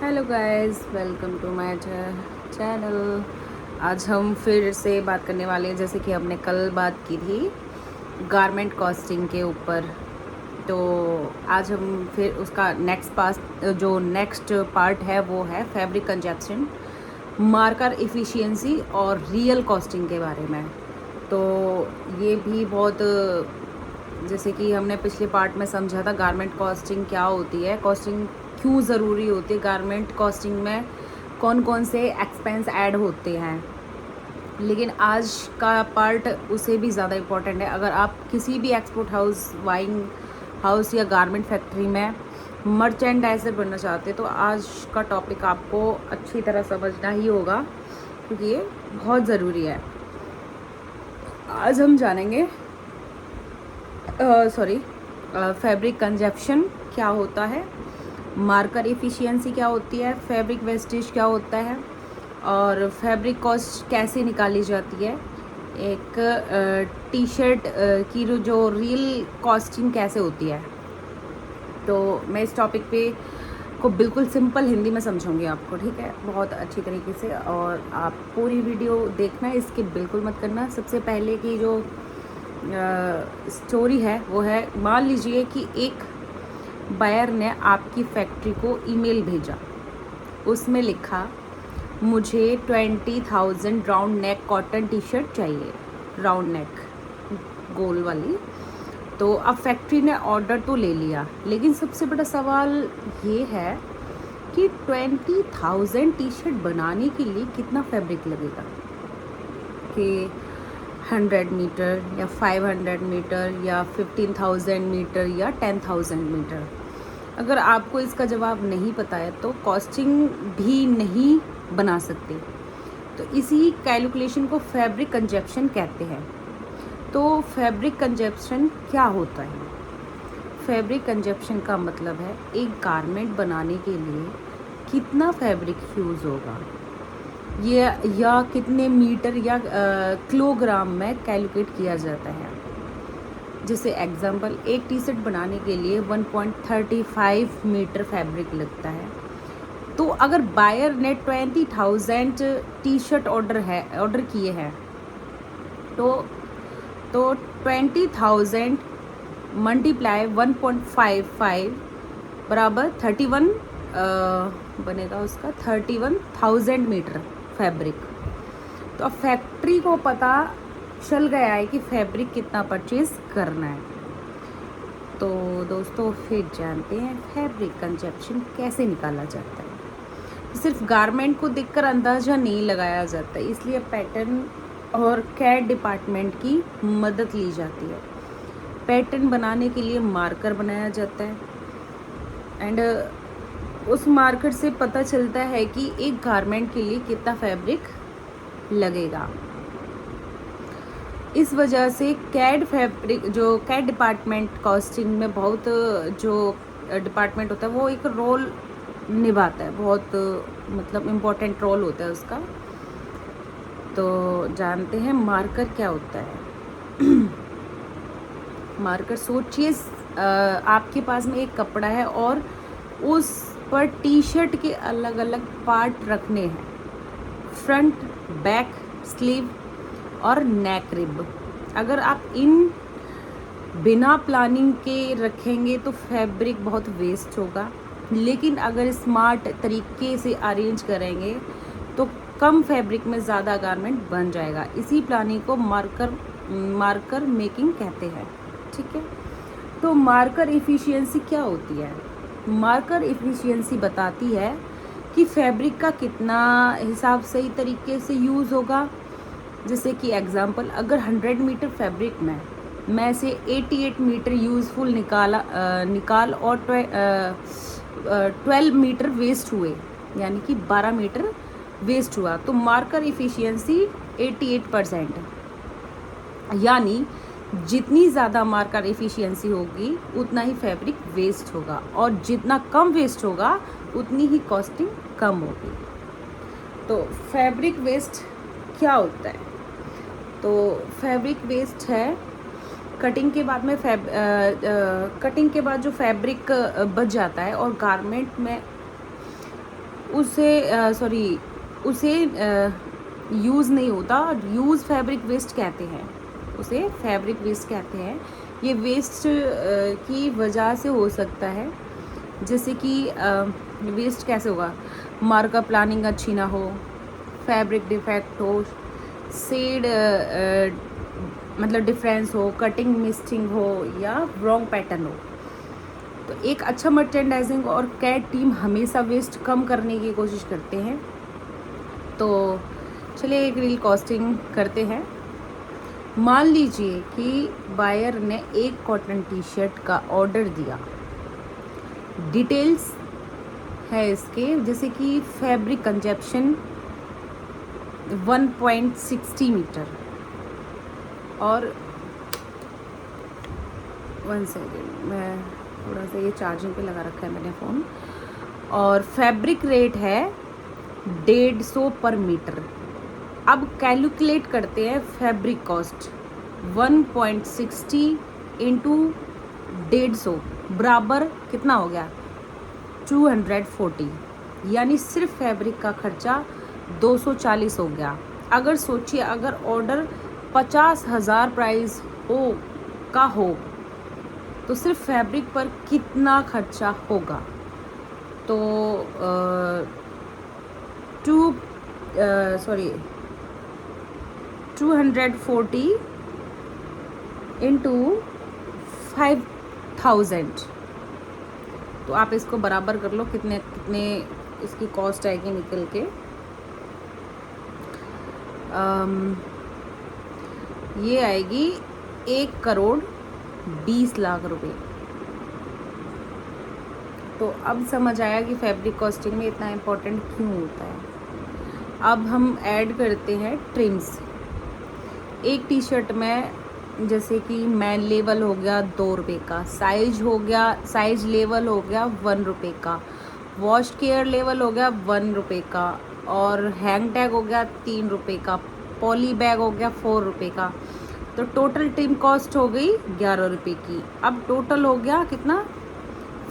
Hello guys, welcome to my channel. आज हम फिर से बात करने वाले हैं, जैसे कि हमने कल बात की थी गारमेंट कॉस्टिंग के ऊपर। तो आज हम फिर उसका नेक्स्ट पार्ट है वो है फैब्रिक कंजप्शन, मार्कर इफ़िशियंसी और रियल कॉस्टिंग के बारे में। तो ये भी बहुत, जैसे कि हमने पिछले पार्ट में समझा था गारमेंट कॉस्टिंग क्या होती है, कॉस्टिंग क्यों ज़रूरी होती है, गारमेंट कॉस्टिंग में कौन कौन से एक्सपेंस ऐड होते हैं। लेकिन आज का पार्ट उसे भी ज़्यादा इम्पोर्टेंट है। अगर आप किसी भी एक्सपोर्ट हाउस, वाइंग हाउस या गारमेंट फैक्ट्री में मर्चेंडाइजर बनना चाहते हैं तो आज का टॉपिक आपको अच्छी तरह समझना ही होगा, क्योंकि ये बहुत ज़रूरी है। आज हम जानेंगे फैब्रिक कंजप्शन क्या होता है, मार्कर इफ़िशियंसी क्या होती है, फैब्रिक वेस्टेज क्या होता है और फैब्रिक कॉस्ट कैसे निकाली जाती है, एक टी शर्ट की जो रियल कॉस्टिंग कैसे होती है। तो मैं इस टॉपिक पे को बिल्कुल सिंपल हिंदी में समझाऊंगी आपको, ठीक है, बहुत अच्छी तरीके से। और आप पूरी वीडियो देखना, इसके बिल्कुल मत करना। सबसे पहले की जो स्टोरी है वो है, मान लीजिए कि एक बायर ने आपकी फैक्ट्री को ईमेल भेजा। उसमें लिखा, मुझे 20,000 round neck cotton T shirt चाहिए, राउंड नेक गोल वाली। तो अब फैक्ट्री ने ऑर्डर तो ले लिया, लेकिन सबसे बड़ा सवाल ये है कि 20,000 टी शर्ट बनाने के लिए कितना फैब्रिक लगेगा, कि 100 मीटर या 500 मीटर या 15,000 मीटर या 10,000 मीटर। अगर आपको इसका जवाब नहीं पता है तो कॉस्टिंग भी नहीं बना सकते। तो इसी कैलकुलेशन को फैब्रिक कंजप्शन कहते हैं। तो फैब्रिक कंजप्शन क्या होता है? फैब्रिक कंजप्शन का मतलब है एक गारमेंट बनाने के लिए कितना फैब्रिक यूज़ होगा, ये या कितने मीटर या किलोग्राम में कैलकुलेट किया जाता है। जैसे एग्जांपल, एक टी शर्ट बनाने के लिए 1.35 मीटर फैब्रिक लगता है। तो अगर बायर ने 20,000 टी शर्ट ऑर्डर किए हैं तो 20,000 मल्टीप्लाई 1.55 बराबर 31 बनेगा उसका 31,000 मीटर फैब्रिक। तो अब फैक्ट्री को पता चल गया है कि फैब्रिक कितना परचेज करना है। तो दोस्तों फिर जानते हैं फैब्रिक कंजप्शन कैसे निकाला जाता है। सिर्फ गारमेंट को देखकर अंदाज़ा नहीं लगाया जाता, इसलिए पैटर्न और कैड डिपार्टमेंट की मदद ली जाती है। पैटर्न बनाने के लिए मार्कर बनाया जाता है एंड उस मार्कर से पता चलता है कि एक गारमेंट के लिए कितना फैब्रिक लगेगा। इस वजह से कैड डिपार्टमेंट कॉस्टिंग में बहुत, जो डिपार्टमेंट होता है वो एक रोल निभाता है, बहुत मतलब इम्पोर्टेंट रोल होता है उसका। तो जानते हैं मार्कर क्या होता है। मार्कर, सोचिए आपके पास में एक कपड़ा है और उस पर टी शर्ट के अलग अलग पार्ट रखने हैं, फ्रंट, बैक, स्लीव और नेक रिब। अगर आप इन बिना प्लानिंग के रखेंगे तो फैब्रिक बहुत वेस्ट होगा, लेकिन अगर स्मार्ट तरीके से अरेंज करेंगे तो कम फैब्रिक में ज़्यादा गारमेंट बन जाएगा। इसी प्लानिंग को मार्कर मेकिंग कहते हैं, ठीक है। तो मार्कर इफ़िशियंसी क्या होती है? मार्कर इफ़िशियंसी बताती है कि फैब्रिक का कितना हिसाब सही तरीके से यूज़ होगा। जैसे कि एग्जांपल, अगर 100 मीटर फैब्रिक में से 88 मीटर यूज़फुल निकाल और 12 मीटर वेस्ट हुए, यानी कि 12 मीटर वेस्ट हुआ, तो मार्कर इफ़िशियंसी 88%। यानी जितनी ज़्यादा मार्कर इफ़िशियंसी होगी उतना ही फैब्रिक वेस्ट होगा, और जितना कम वेस्ट होगा उतनी ही कॉस्टिंग कम होगी। तो फैब्रिक वेस्ट क्या होता है? तो फैब्रिक वेस्ट है कटिंग के बाद में कटिंग के बाद जो फैब्रिक बच जाता है और गारमेंट में उसे यूज़ नहीं होता, यूज़ फैब्रिक वेस्ट कहते हैं, उसे फैब्रिक वेस्ट कहते हैं। ये वेस्ट की वजह से हो सकता है, जैसे कि वेस्ट कैसे होगा, मार्कअप प्लानिंग अच्छी ना हो, फैब्रिक डिफेक्ट हो, शेड मतलब डिफरेंस हो, कटिंग मिस्टिंग हो या रॉन्ग पैटर्न हो। तो एक अच्छा मर्चेंडाइजिंग और कैट टीम हमेशा वेस्ट कम करने की कोशिश करते हैं। तो चलिए एक रील कॉस्टिंग करते हैं। मान लीजिए कि बायर ने एक कॉटन टी शर्ट का ऑर्डर दिया। डिटेल्स है इसके, जैसे कि फैब्रिक कंजप्शन 1.60 मीटर और 1 सेकेंड, मैं थोड़ा सा ये चार्जिंग पे लगा रखा है मैंने फ़ोन, और फैब्रिक रेट है 150 पर मीटर। अब कैलकुलेट करते हैं फैब्रिक कॉस्ट, 1.60 इंटू 150 बराबर कितना हो गया, 240, यानी सिर्फ फैब्रिक का खर्चा 240 हो गया। अगर सोचिए, अगर ऑर्डर 50,000 प्राइस हो तो सिर्फ फैब्रिक पर कितना खर्चा होगा। तो 240 इंटू 5,000, तो आप इसको बराबर कर लो कितने इसकी कॉस्ट आएगी निकल के। ये आएगी 1,20,00,000 रुपए। तो अब समझ आया कि फैब्रिक कॉस्टिंग में इतना इम्पोर्टेंट क्यों होता है। अब हम ऐड करते हैं ट्रिम्स। एक टी शर्ट में जैसे कि मैन लेवल हो गया 2 रुपये का, साइज लेवल हो गया 1 रुपये का, वॉश केयर लेवल हो गया 1 रुपये का, और हैंग टैग हो गया 3 रुपये का, पॉली बैग हो गया 4 रुपये का। तो टोटल ट्रिम कॉस्ट हो गई 11 रुपये की। अब टोटल हो गया कितना,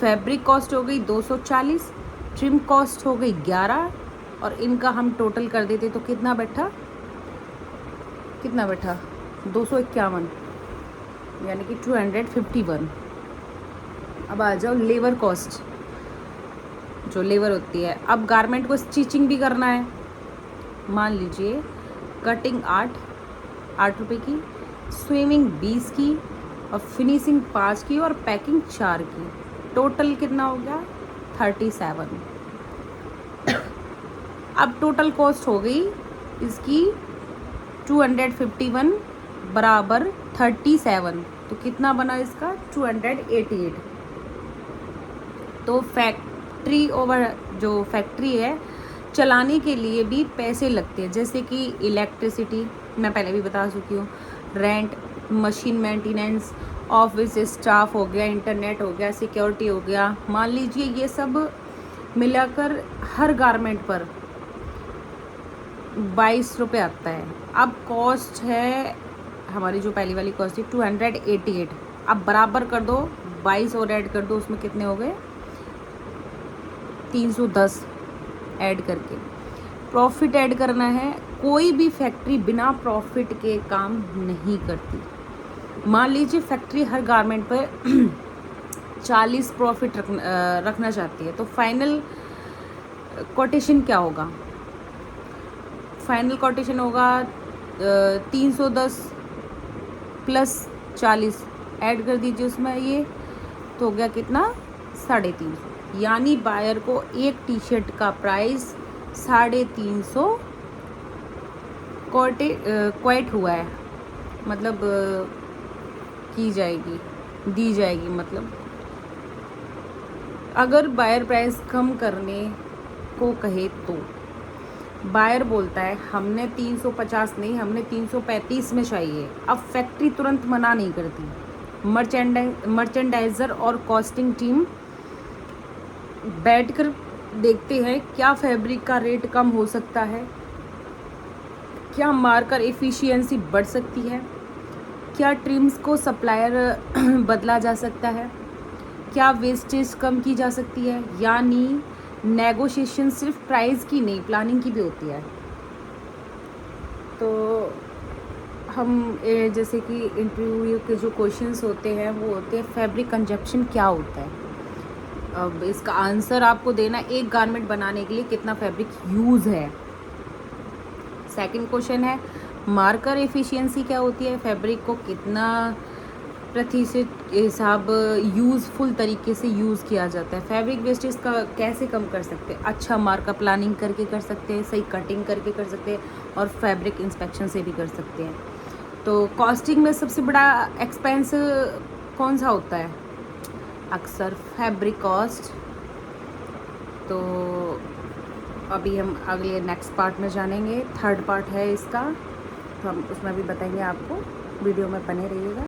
फैब्रिक कॉस्ट हो गई 240, ट्रिम कॉस्ट हो गई 11, और इनका हम टोटल कर देते तो कितना बैठा 251, यानी कि 251। अब आ जाओ लेबर कॉस्ट, जो लेबर होती है। अब गारमेंट को स्टिचिंग भी करना है। मान लीजिए कटिंग 8 रुपये की, स्विमिंग 20 की, और फिनिशिंग 5 की, और पैकिंग 4 की। टोटल कितना हो गया 37। अब टोटल कॉस्ट हो गई इसकी 251 बराबर 37, तो कितना बना इसका 288। तो फैक्ट्री है चलाने के लिए भी पैसे लगते हैं, जैसे कि इलेक्ट्रिसिटी मैं पहले भी बता चुकी हूँ, rent, machine maintenance, office staff हो गया, इंटरनेट हो गया, सिक्योरिटी हो गया। मान लीजिए ये सब मिलाकर हर गारमेंट पर 22 रुपये आता है। अब कॉस्ट है हमारी, जो पहली वाली कॉस्ट थी 288, अब बराबर कर दो 22 और ऐड कर दो, उसमें कितने हो गए 310 ऐड करके। प्रॉफिट ऐड करना है। कोई भी फैक्ट्री बिना प्रॉफिट के काम नहीं करती। मान लीजिए फैक्ट्री हर गारमेंट पर 40 प्रॉफिट रखना चाहती है, तो फाइनल कोटेशन क्या होगा, फाइनल कोटेशन होगा 310 प्लस 40 ऐड कर दीजिए उसमें, ये तो हो गया कितना 350, यानी बायर को एक टी शर्ट का प्राइस 350 क्वाइट हुआ है, मतलब दी जाएगी। मतलब अगर बायर प्राइस कम करने को कहे तो बायर बोलता है हमने 350 नहीं, हमने 335 में चाहिए। अब फैक्ट्री तुरंत मना नहीं करती। मर्चेंडाइजर और कॉस्टिंग टीम बैठकर देखते हैं क्या फैब्रिक का रेट कम हो सकता है, क्या मार्कर एफिशिएंसी बढ़ सकती है, क्या ट्रिम्स को सप्लायर बदला जा सकता है, क्या वेस्टेज कम की जा सकती है, यानी नेगोशिएशन सिर्फ प्राइस की नहीं, प्लानिंग की भी होती है। तो हम जैसे कि इंटरव्यू के जो क्वेश्चंस होते हैं वो होते हैं फैब्रिक कंजप्शन क्या होता है। अब इसका आंसर आपको देना, एक गारमेंट बनाने के लिए कितना फैब्रिक यूज़ है। सेकंड क्वेश्चन है मार्कर एफिशिएंसी क्या होती है, फैब्रिक को कितना प्रतिशत के हिसाब यूज़फुल तरीके से यूज़ किया जाता है। फैब्रिक वेस्टेज का कैसे कम कर सकते हैं, अच्छा मार्कर प्लानिंग करके कर सकते हैं, सही कटिंग करके कर सकते हैं, और फैब्रिक इंस्पेक्शन से भी कर सकते हैं। तो कॉस्टिंग में सबसे बड़ा एक्सपेंस कौन सा होता है, अक्सर फैब्रिक कॉस्ट। तो अभी हम अगले नेक्स्ट पार्ट में जानेंगे, थर्ड पार्ट है इसका, तो हम उसमें भी बताएंगे आपको। वीडियो में बने रहिएगा।